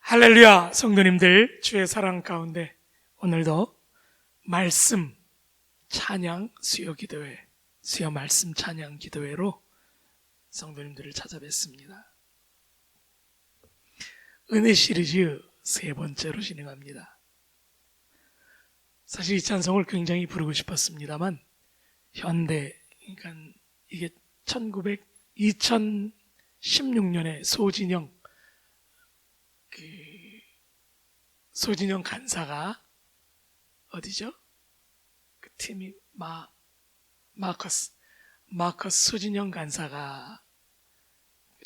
할렐루야, 성도님들, 주의 사랑 가운데 오늘도 말씀 찬양 수요 기도회, 수요 말씀 찬양 기도회로 성도님들을 찾아뵙습니다. 은혜 시리즈 세 번째로 진행합니다. 사실 이 찬송을 굉장히 부르고 싶었습니다만 현대, 그러니까 이게 2016년에 소진영 간사가 어디죠? 그 팀이 마커스 소진영 간사가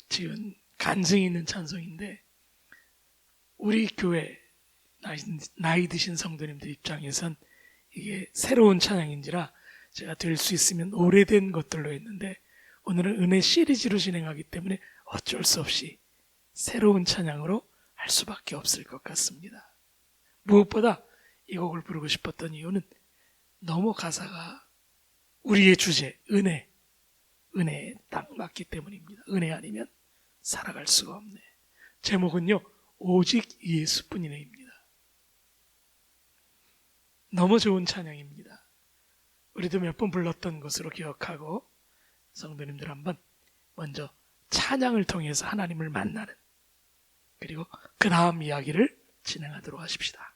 지은 간증이 있는 찬송인데, 우리 교회 나이 드신 성도님들 입장에선 이게 새로운 찬양인지라 제가 될 수 있으면 오래된 것들로 했는데, 오늘은 은혜 시리즈로 진행하기 때문에 어쩔 수 없이 새로운 찬양으로 할 수밖에 없을 것 같습니다. 무엇보다 이 곡을 부르고 싶었던 이유는 너무 가사가 우리의 주제, 은혜에 딱 맞기 때문입니다. 은혜 아니면 살아갈 수가 없네. 제목은요, 오직 예수뿐이네입니다. 너무 좋은 찬양입니다. 우리도 몇 번 불렀던 것으로 기억하고, 성도님들 한번 먼저 찬양을 통해서 하나님을 만나는, 그리고 그 다음 이야기를 진행하도록 하십시다.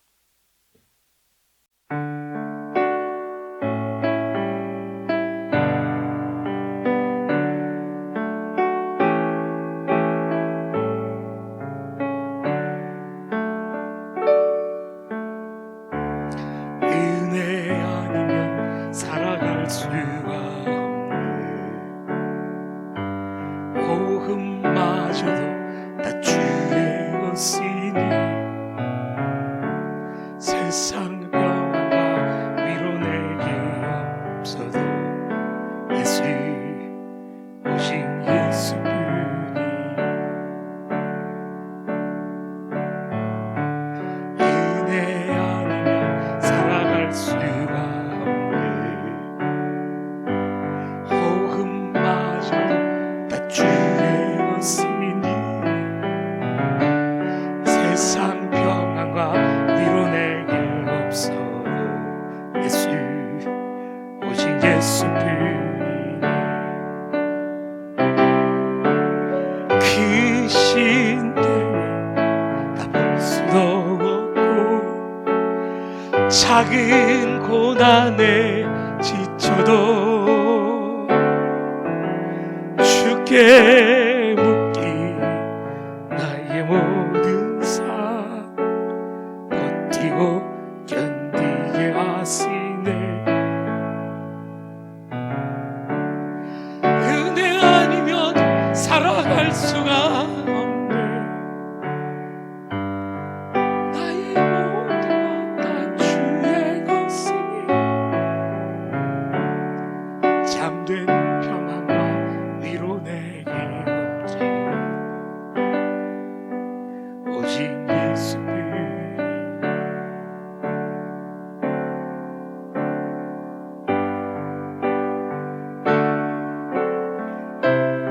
은혜 아니면 살아갈 수가 없네. 오금마저도 다 주의 것이니 세상 평안과 위로 내게 없어도 예수, 오직 예수뿐이. 은혜 아니면 살아갈 수가 없네. 호흡마저도 다 주의 것이니 세상 평안과 위로 내게 없어도 예수, 오직 예수뿐이네. 크신데 다 볼 수도 없고 작은 고난에 지쳐도 주께 묻기 나의 모든 삶 버티고 견디게 하시네. 은혜 아니면 살아갈 수가 없네. 나의 모든 것 다 주의 것이니 잠든 평안과 위로 내게 없지, 오직 예수뿐.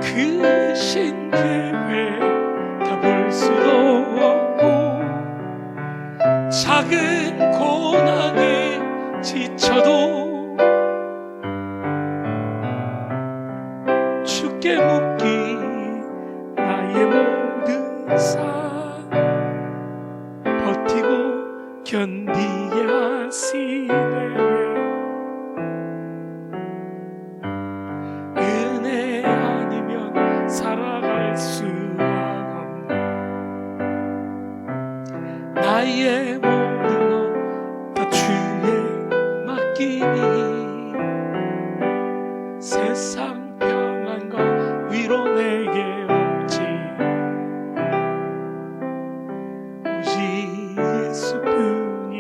크신 계획 다 볼 수도 없고 작은 고난에 지쳐도 주께 묻기 나의 모든 삶 버티고 견디게 하시네. 은혜 아니면 살아갈 수가 없네. 나의 모든 것 다 주에 맡기니 세상 평안과 위로 내게 없지, 오직 예수뿐이.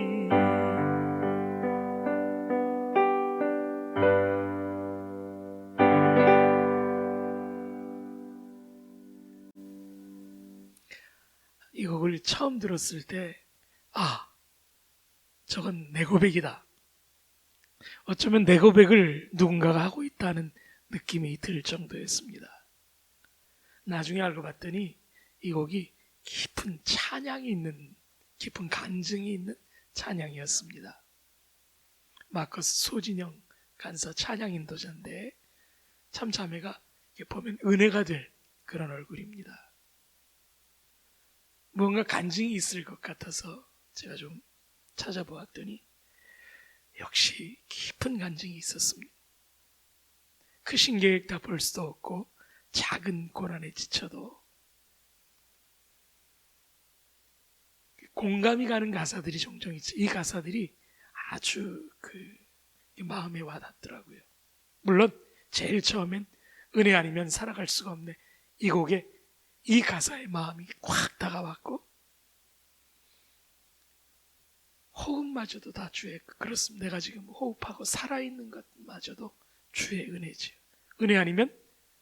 이 곡을 처음 들었을 때, 저건 내 고백이다. 어쩌면 내 고백을 누군가가 하고 있다는 느낌이 들 정도였습니다. 나중에 알고 봤더니 이 곡이 깊은 찬양이 있는, 깊은 간증이 있는 찬양이었습니다. 마커스 소진영 간사 찬양 인도자인데 참 자매가 보면 은혜가 될 그런 얼굴입니다. 뭔가 간증이 있을 것 같아서 제가 좀 찾아보았더니 역시 깊은 간증이 있었습니다. 크신 계획 다 볼 수도 없고 작은 고난에 지쳐도 공감이 가는 가사들이 종종 있죠. 이 가사들이 아주 마음에 와닿더라고요. 물론 제일 처음엔 은혜 아니면 살아갈 수가 없네. 이 곡에 이 가사에 마음이 꽉 다가왔고 호흡마저도 다 주의, 그렇습니다. 내가 지금 호흡하고 살아있는 것마저도 주의 은혜지요. 은혜 아니면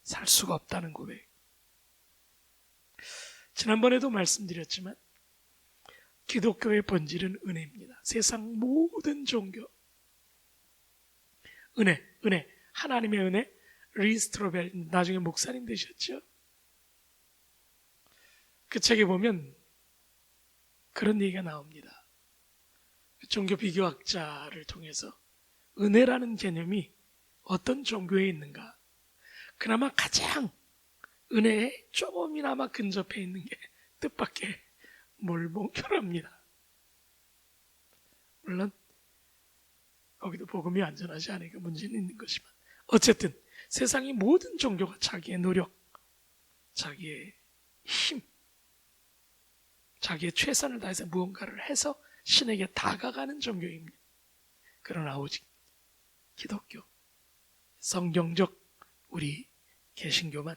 살 수가 없다는 고백. 지난번에도 말씀드렸지만 기독교의 본질은 은혜입니다. 세상 모든 종교 은혜, 하나님의 은혜. 리스트로벨 나중에 목사님 되셨죠? 그 책에 보면 그런 얘기가 나옵니다. 종교 비교학자를 통해서 은혜라는 개념이 어떤 종교에 있는가, 그나마 가장 은혜에 조금이나마 근접해 있는 게 뜻밖의 몰몬교랍니다. 물론 거기도 복음이 안전하지 않으니까 문제는 있는 것이지만 어쨌든 세상의 모든 종교가 자기의 노력, 자기의 힘, 자기의 최선을 다해서 무언가를 해서 신에게 다가가는 종교입니다. 그러나 오직 기독교, 성경적 우리 개신교만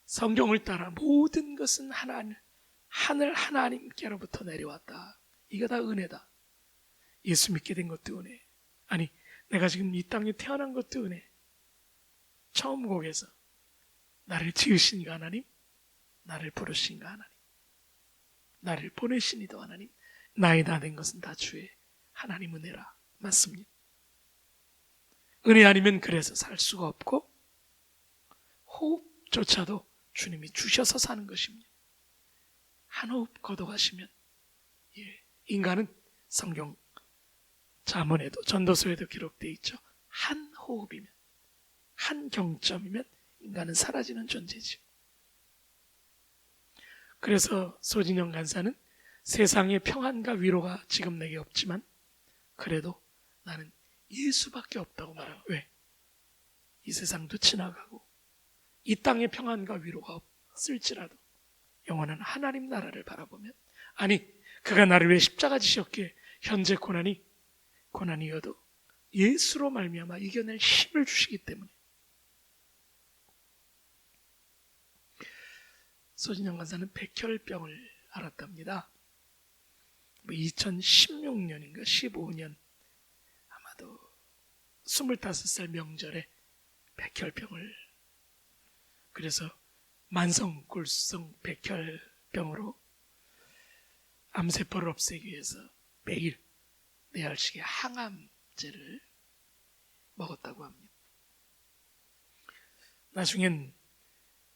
성경을 따라 모든 것은 하늘 하나님께로부터 내려왔다. 이거 다 은혜다. 예수 믿게 된 것도 은혜. 아니, 내가 지금 이 땅에 태어난 것도 은혜. 처음 곡에서 나를 지으신 그 하나님, 나를 부르신 그 하나님, 나를 보내신 이도 하나님, 나의 다 된 것은 다 주의 하나님 은혜라. 맞습니다. 은혜 아니면 그래서 살 수가 없고 호흡조차도 주님이 주셔서 사는 것입니다. 한 호흡 거둬가시면 인간은 성경 잠언에도 전도서에도 기록되어 있죠. 한 호흡이면, 한 경점이면 인간은 사라지는 존재죠. 그래서 소진영 간사는 세상의 평안과 위로가 지금 내게 없지만 그래도 나는 예수밖에 없다고 말합니다. 왜? 이 세상도 지나가고 이 땅의 평안과 위로가 없을지라도 영원한 하나님 나라를 바라보면, 아니 그가 나를 위해 십자가 지셨기에 현재 고난이어도 예수로 말미암아 이겨낼 힘을 주시기 때문에. 소진영 간사는 백혈병을 앓았답니다. 2016년인가 15년 아마도 25살 명절에 백혈병을, 그래서 만성골수성 백혈병으로 암세포를 없애기 위해서 매일 4알씩의 항암제를 먹었다고 합니다. 나중엔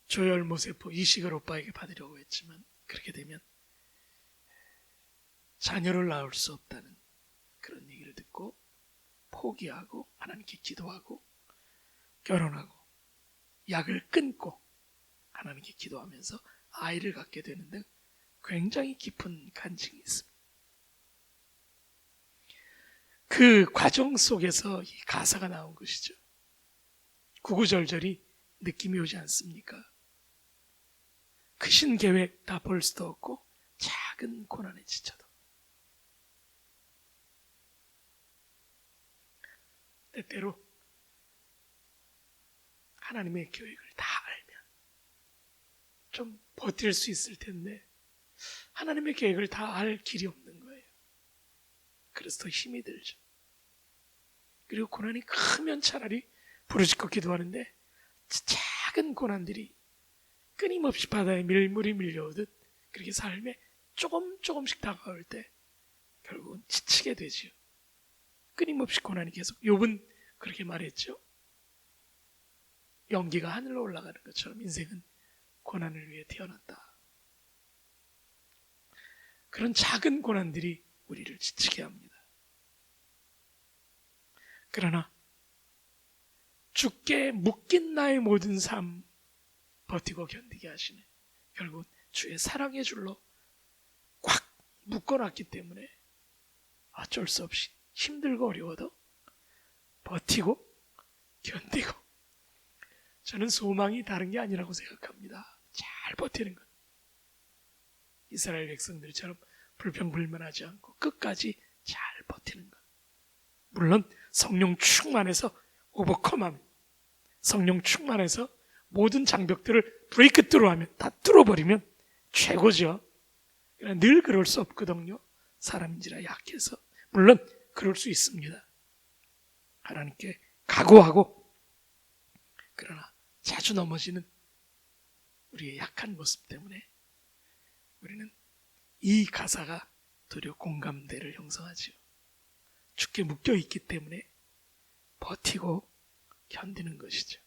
조혈모세포 이식을 오빠에게 받으려고 했지만 그렇게 되면 자녀를 낳을 수 없다는 그런 얘기를 듣고 포기하고 하나님께 기도하고 결혼하고 약을 끊고 하나님께 기도하면서 아이를 갖게 되는 등 굉장히 깊은 간증이 있습니다. 그 과정 속에서 이 가사가 나온 것이죠. 구구절절이 느낌이 오지 않습니까? 크신 계획 다 볼 수도 없고 작은 고난에 지쳐도. 때때로 하나님의 계획을 다 알면 좀 버틸 수 있을 텐데 하나님의 계획을 다 알 길이 없는 거예요. 그래서 더 힘이 들죠. 그리고 고난이 크면 차라리 부르짖고 기도하는데 작은 고난들이 끊임없이 바다에 밀물이 밀려오듯 그렇게 삶에 조금씩 다가올 때 결국은 지치게 되지요. 끊임없이 고난이 계속. 욥은 그렇게 말했죠. 연기가 하늘로 올라가는 것처럼 인생은 고난을 위해 태어났다. 그런 작은 고난들이 우리를 지치게 합니다. 그러나 주께 묶인 나의 모든 삶 버티고 견디게 하시네. 결국 주의 사랑의 줄로 꽉 묶어놨기 때문에 어쩔 수 없이 힘들고 어려워도 버티고 견디고, 저는 소망이 다른 게 아니라고 생각합니다. 잘 버티는 것. 이스라엘 백성들처럼 불평불만하지 않고 끝까지 잘 버티는 것. 물론 성령 충만해서 오버컴하면, 성령 충만해서 모든 장벽들을 브레이크 트루하면, 다 뚫어버리면 최고죠. 그러나 늘 그럴 수 없거든요. 사람인지라 약해서. 물론 그럴 수 있습니다. 하나님께 각오하고, 그러나 자주 넘어지는 우리의 약한 모습 때문에 우리는 이 가사가 도리어 공감대를 형성하지요. 주께 묶여있기 때문에 버티고 견디는 것이죠.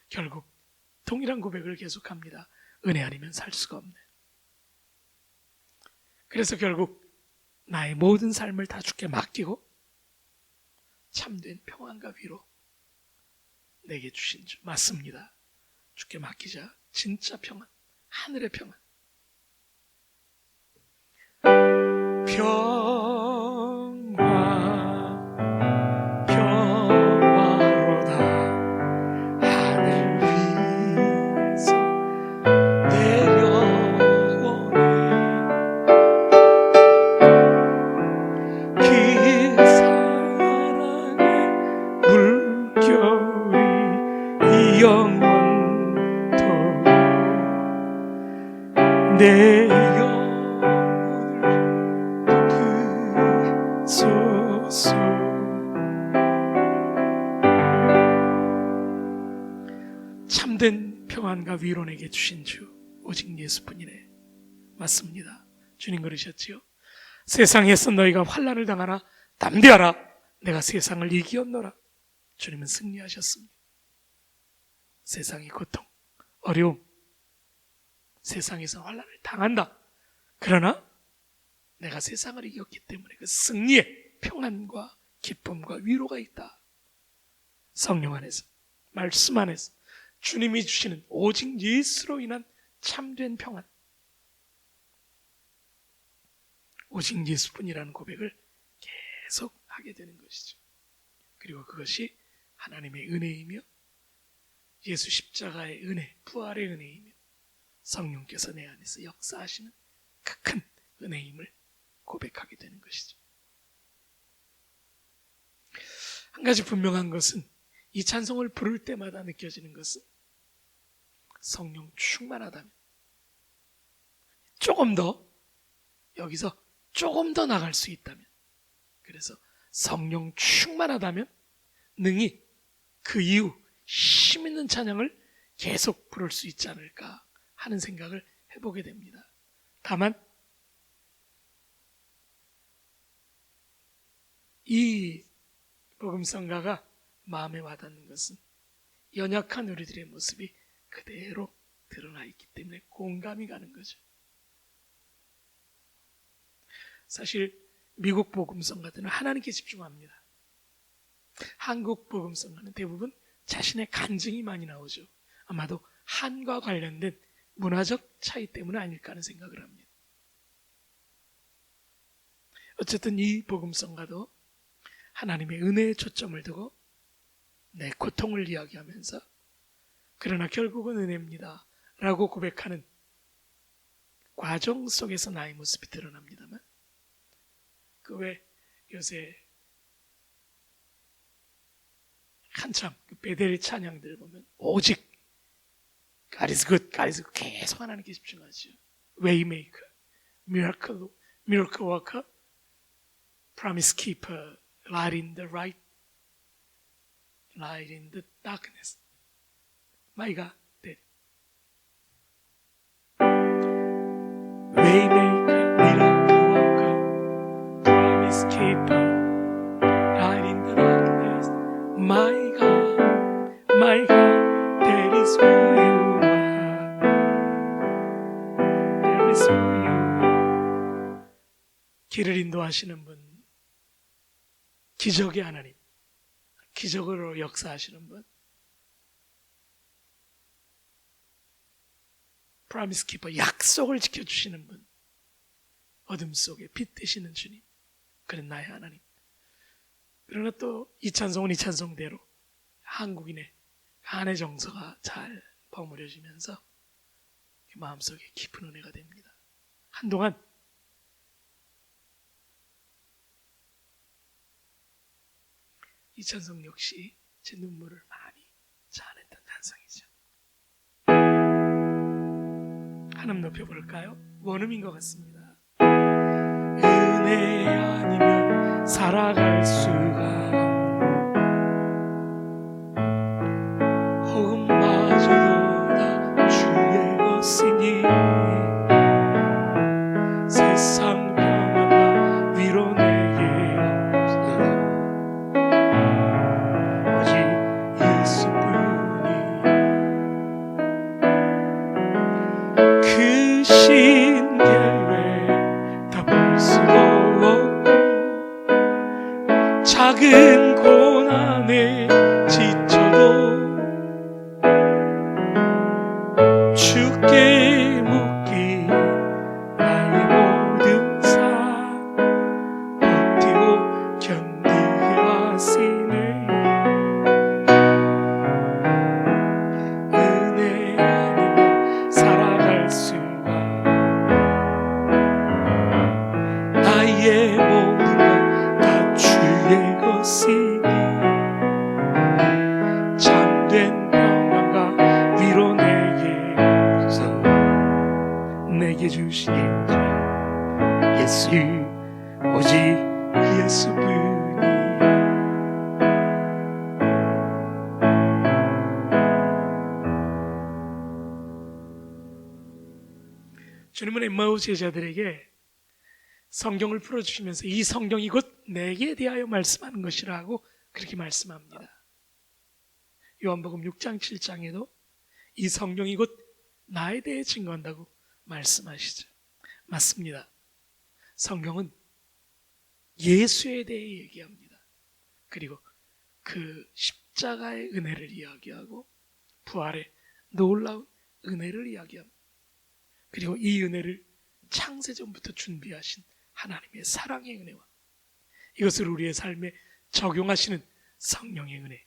결국 동일한 고백을 계속합니다. 은혜 아니면 살 수가 없네. 그래서 결국 나의 모든 삶을 다 주께 맡기고 참된 평안과 위로 내게 주신 주 맞습니다. 주께 맡기자 진짜 평안, 하늘의 평안. 평화로다 하늘 위에서 내려오네. 그 사랑의 물결이 이 영원토록 내 영혼을 부소서. 참된 평안과 위로 내게 주신 주 오직 예수뿐이네. 맞습니다. 주님 그러셨지요. 세상에서 너희가 환난을 당하나 담대하라, 내가 세상을 이기었노라. 주님은 승리하셨습니다. 세상의 고통, 어려움, 세상에서 환난을 당한다. 그러나 내가 세상을 이겼기 때문에 그 승리에 평안과 기쁨과 위로가 있다. 성령 안에서, 말씀 안에서 주님이 주시는 오직 예수로 인한 참된 평안, 오직 예수뿐이라는 고백을 계속 하게 되는 것이죠. 그리고 그것이 하나님의 은혜이며 예수 십자가의 은혜, 부활의 은혜이며 성령께서 내 안에서 역사하시는 그 큰 은혜임을 고백하게 되는 것이죠. 한 가지 분명한 것은, 이 찬송을 부를 때마다 느껴지는 것은 성령 충만하다면, 조금 더 여기서 조금 더 나갈 수 있다면, 그래서 성령 충만하다면 능히 그 이후 힘 있는 찬양을 계속 부를 수 있지 않을까 하는 생각을 해보게 됩니다. 다만 이 복음성가가 마음에 와닿는 것은 연약한 우리들의 모습이 그대로 드러나 있기 때문에 공감이 가는 거죠. 사실 미국 복음성가들은 하나님께 집중합니다. 한국 복음성가는 대부분 자신의 간증이 많이 나오죠. 아마도 한과 관련된 문화적 차이 때문 아닐까 하는 생각을 합니다. 어쨌든 이 복음성가도 하나님의 은혜에 초점을 두고 내 고통을 이야기하면서, 그러나 결국은 은혜입니다 라고 고백하는 과정 속에서 나의 모습이 드러납니다만, 그 외 요새 한참 베델 찬양들 보면 오직 God is good, God is good 계속 하나님께 집중하죠. Waymaker, Miracle Worker, Promise Keeper, Light in the right, Light in the darkness. My God, that Waymaker, Miracle Worker, Promise Keeper, Light in the darkness. My God, that is who you are. That is who you are. 길을 인도하시는 분, 기적의 하나님, 기적으로 역사하시는 분, 프라미스 키퍼, 약속을 지켜주시는 분, 어둠 속에 빛 되시는 주님, 그는 나의 하나님. 그러나 또 이 찬송은 이 찬송대로 한국인의 한의 정서가 잘 버무려지면서 마음속에 깊은 은혜가 됩니다. 한동안 이 찬송 역시 제 눈물을 많이 자아냈던 찬송이죠. 한음 높여볼까요? 원음인 것 같습니다. 은혜 아니면 살아갈 수가 복음마저도 다 주의 것이니 세상 평안과 위로 내게 없어 오직 예수뿐이 그 신계획 다 볼 수도 없고 작은 고난에 지쳐도 주께 묻기 나의 모든 삶 버티고 견디게 하시네. 은혜 아니면 살아갈 수가 나의 모든 것 다 주의 것이니 참된 평안과 위로 내게 주신 예수 오직 예수뿐이 주님은 엠마오 제자들에게 성경을 풀어주시면서 이 성경이 곧 내게 대하여 말씀하는 것이라고 그렇게 말씀합니다. 요한복음 6장 7장에도 이 성경이 곧 나에 대해 증거한다고 말씀하시죠. 맞습니다. 성경은 예수에 대해 얘기합니다. 그리고 그 십자가의 은혜를 이야기하고 부활의 놀라운 은혜를 이야기합니다. 그리고 이 은혜를 창세전부터 준비하신 하나님의 사랑의 은혜와 이것을 우리의 삶에 적용하시는 성령의 은혜.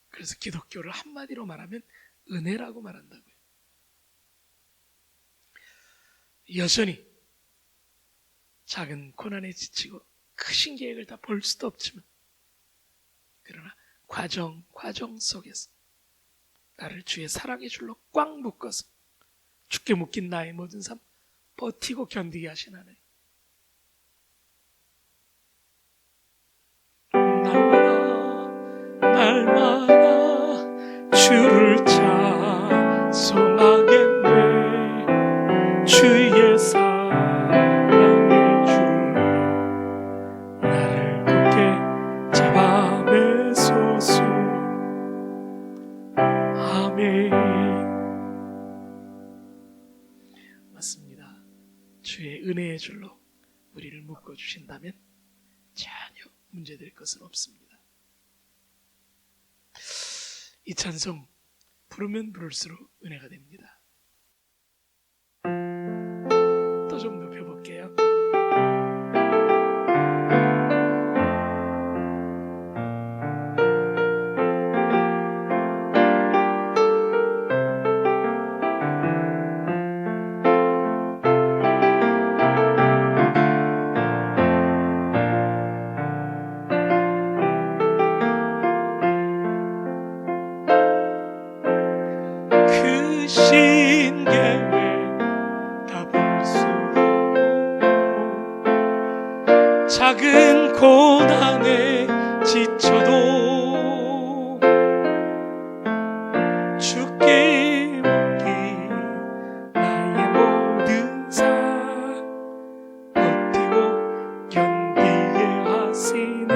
그래서 기독교를 한마디로 말하면 은혜라고 말한다고요. 여전히 작은 고난에 지치고 크신 계획을 다 볼 수도 없지만 그러나 과정 속에서 나를 주의 사랑의 줄로 꽉 묶어서 주께 묶인 나의 모든 삶 버티고 견디게 하신 하나님. 날마다 주를 찬송하겠네. 주의 사랑의 줄 나를 굳게 잡아매소서. 아멘. 맞습니다. 주의 은혜의 줄로 우리를 묶어주신다면 전혀 문제될 것은 없습니다. 이 찬송 부르면 부를수록 은혜가 됩니다. 또 좀 높여볼게요. 작은 고난에 지쳐도 주께 맡기 나의 모든 삶 버티고 견디게 하시네.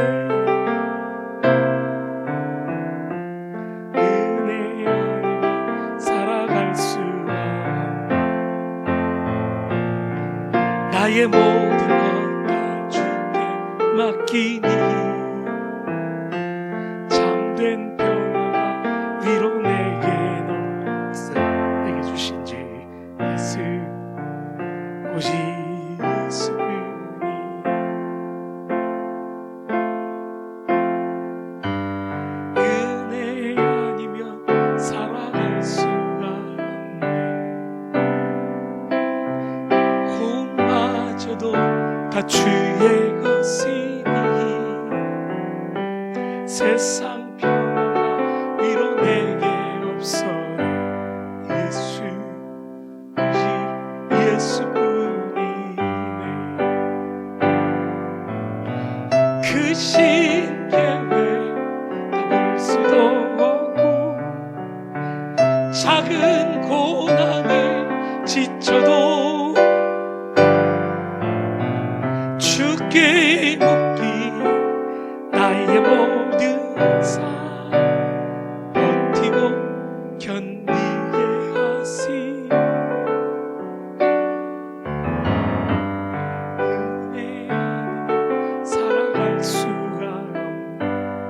은혜 아니면 살아갈 수가 나의 모든 것 다 주께 맡기니 참된 평화가 위로 내게 넘쳐 내게 주신 주 예수 오직 예수뿐이 은혜 아니면 살아갈 수가 없네 혼마저도 다 주의 것이니 세상 평화가 위로 내게 없어 예수 오직 예수뿐이네 크신 계획 다 볼 수도 없고 작은 고난에 지쳐도 주께 묻기 나의 모든 삶 버티고 견디게 하시 은혜 아니면 살아갈 수가 없네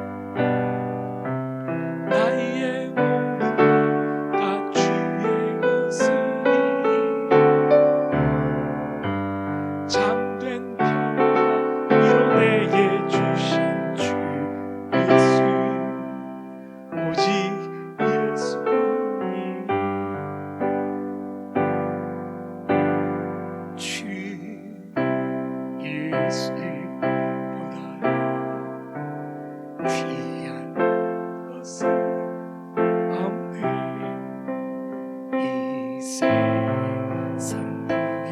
나의 모든 것 다 주의 것이니 참된 평화 위로 내게 주신 주 예수 오직 예수뿐이 주 예수보다 귀한 것은 없네 이 세상 부귀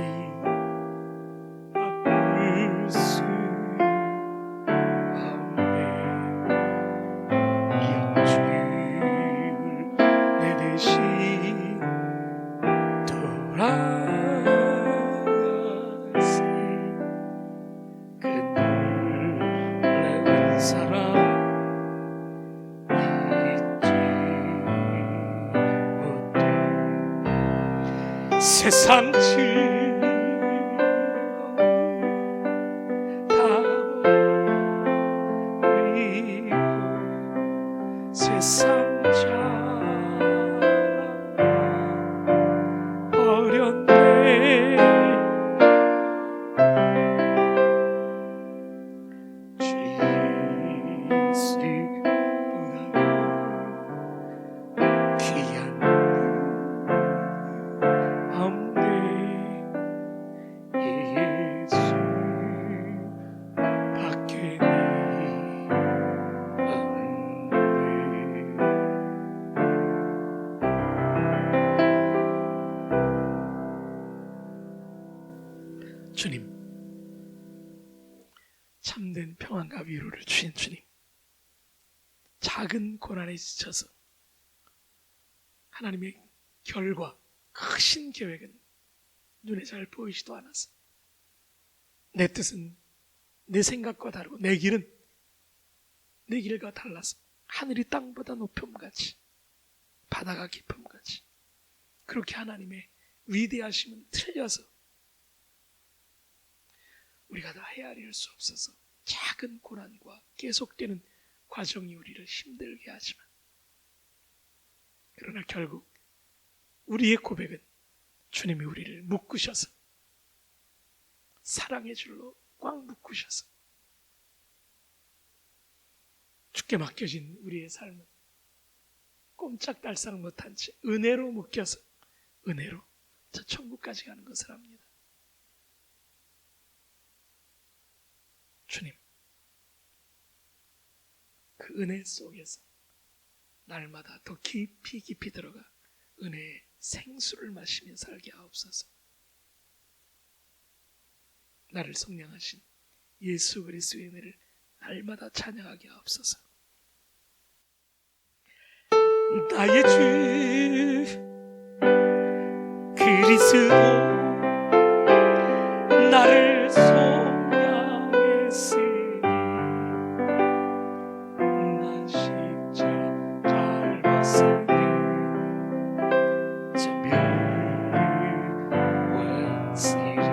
바꿀 수 없네 영주를 내 대신 돌아가시 그 놀라운 사랑 잊지 못해 세상 즐거움 다 버리고 세상 자랑 버렸네 주 예수보다 귀한 없네 예수 밖에 주님, 참된 평안과 위로를 주신 주님, 작은 고난에 지쳐서 하나님의 결과, 크신 계획은 눈에 잘 보이지도 않아서 내 뜻은 내 생각과 다르고 내 길은 내 길과 달라서 하늘이 땅보다 높음같이 바다가 깊음같이 그렇게 하나님의 위대하심은 틀려서 우리가 다 헤아릴 수 없어서 작은 고난과 계속되는 과정이 우리를 힘들게 하지만 그러나 결국 우리의 고백은 주님이 우리를 묶으셔서 사랑의 줄로 꽉 묶으셔서 주께 맡겨진 우리의 삶은 꼼짝달싹 못한 채 은혜로 묶여서 은혜로 저 천국까지 가는 것을 압니다. 주님, 그 은혜 속에서 날마다 더 깊이 깊이 들어가 은혜의 생수를 마시며 살게 하옵소서. 나를 속량하신 예수 그리스도의 은혜를 날마다 찬양하게 하옵소서. 나의 주 그리스도 나를 속량했으니 나 십자 잘 봤으니 저 멸 원시를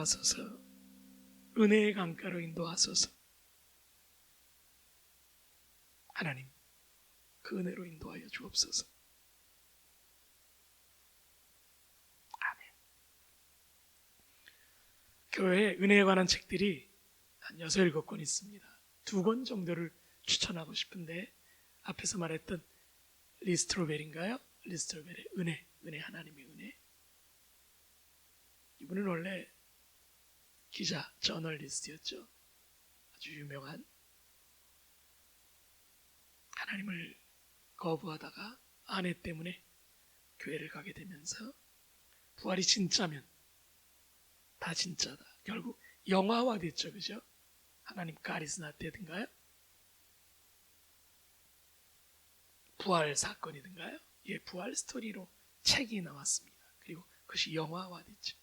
인도하소서. 은혜의 강가로 인도하소서. 하나님, 그 은혜로 인도하여 주옵소서. 아멘. 교회에 은혜에 관한 책들이 한 6, 7권 있습니다. 2권 정도를 추천하고 싶은데, 앞에서 말했던 리스트로벨인가요? 리스트로벨의 은혜, 하나님의 은혜. 이분은 원래 기자, 저널리스트였죠. 아주 유명한. 하나님을 거부하다가 아내 때문에 교회를 가게 되면서 부활이 진짜면 다 진짜다. 결국 영화화 됐죠. 그죠? 하나님 가리스나 때든가요? 부활 사건이든가요? 예, 부활 스토리로 책이 나왔습니다. 그리고 그것이 영화화 됐죠.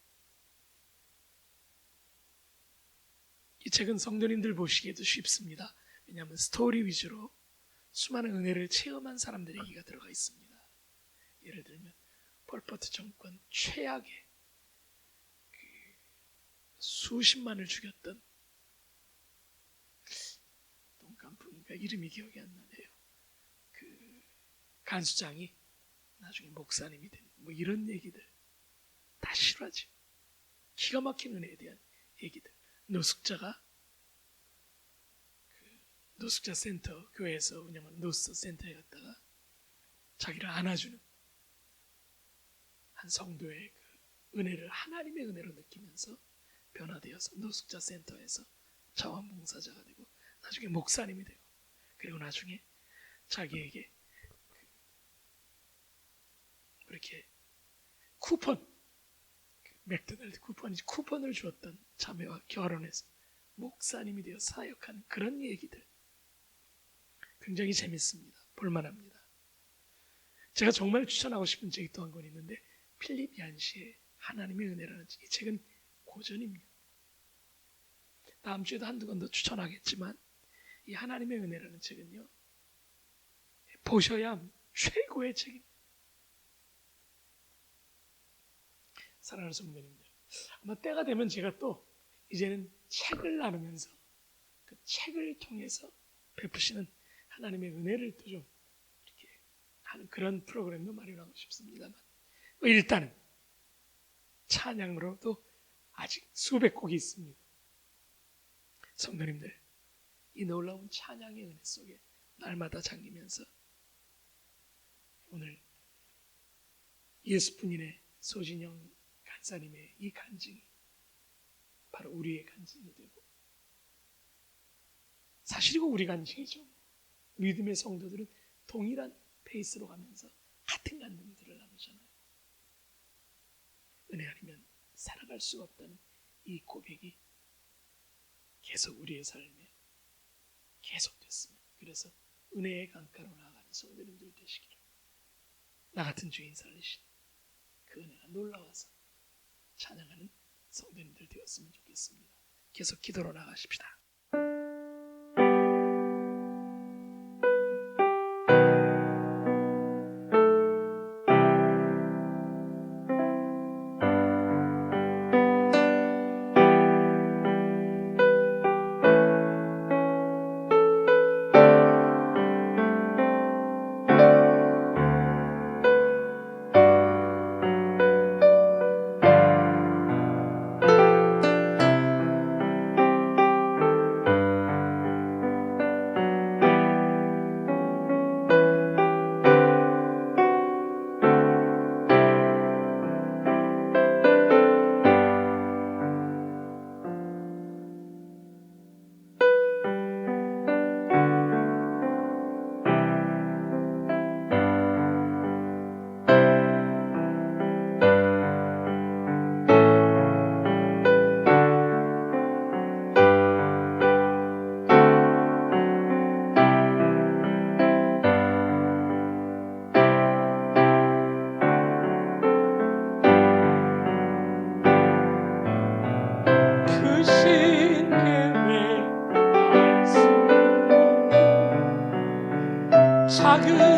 이 책은 성도님들 보시기에도 쉽습니다. 왜냐하면 스토리 위주로 수많은 은혜를 체험한 사람들의 얘기가 들어가 있습니다. 예를 들면 폴포트 정권 최악의 수십만을 죽였던 동간풍인가 이름이 기억이 안 나네요. 그 간수장이 나중에 목사님이 된 뭐 이런 얘기들 다 실화지. 기가 막힌 은혜에 대한 얘기들. 노숙자가 노숙자 센터, 교회에서 운영하는 노숙자 센터에 갔다가 자기를 안아주는 한 성도의 그 은혜를 하나님의 은혜로 느끼면서 변화되어서 노숙자 센터에서 자원봉사자가 되고 나중에 목사님이 되고 그리고 나중에 자기에게 이렇게 쿠폰, 맥도날드 쿠폰을 주었던 자매와 결혼해서 목사님이 되어 사역하는 그런 얘기들 굉장히 재밌습니다. 볼만합니다. 제가 정말 추천하고 싶은 책이 또 한 권 있는데 필립 얀시의 하나님의 은혜라는 책. 이 책은 고전입니다. 다음 주에도 한두 권 더 추천하겠지만 이 하나님의 은혜라는 책은요 보셔야 합니다. 최고의 책입니다. 사랑하는 성도님들, 아마 때가 되면 제가 또 이제는 책을 나누면서 그 책을 통해서 베푸시는 하나님의 은혜를 또 좀 이렇게 하는 그런 프로그램도 마련하고 싶습니다만 일단은 찬양으로도 아직 수백 곡이 있습니다. 성도님들, 이 놀라운 찬양의 은혜 속에 날마다 잠기면서 오늘 예수뿐인의 소진영 간사님의 이 간증이 바로 우리의 간증이 되고 사실 이거 우리 간증이죠. 믿음의 성도들은 동일한 페이스로 가면서 같은 간증들을 나누잖아요. 은혜 아니면 살아갈 수가 없다는 이 고백이 계속 우리의 삶에 계속됐으면 그래서 은혜의 강가로 나아가는 성도님들 되시기를 나 같은 죄인 살리신 그 은혜가 놀라워서 찬양하는 성도님들 되었으면 좋겠습니다. 계속 기도로 나가십시다. 작은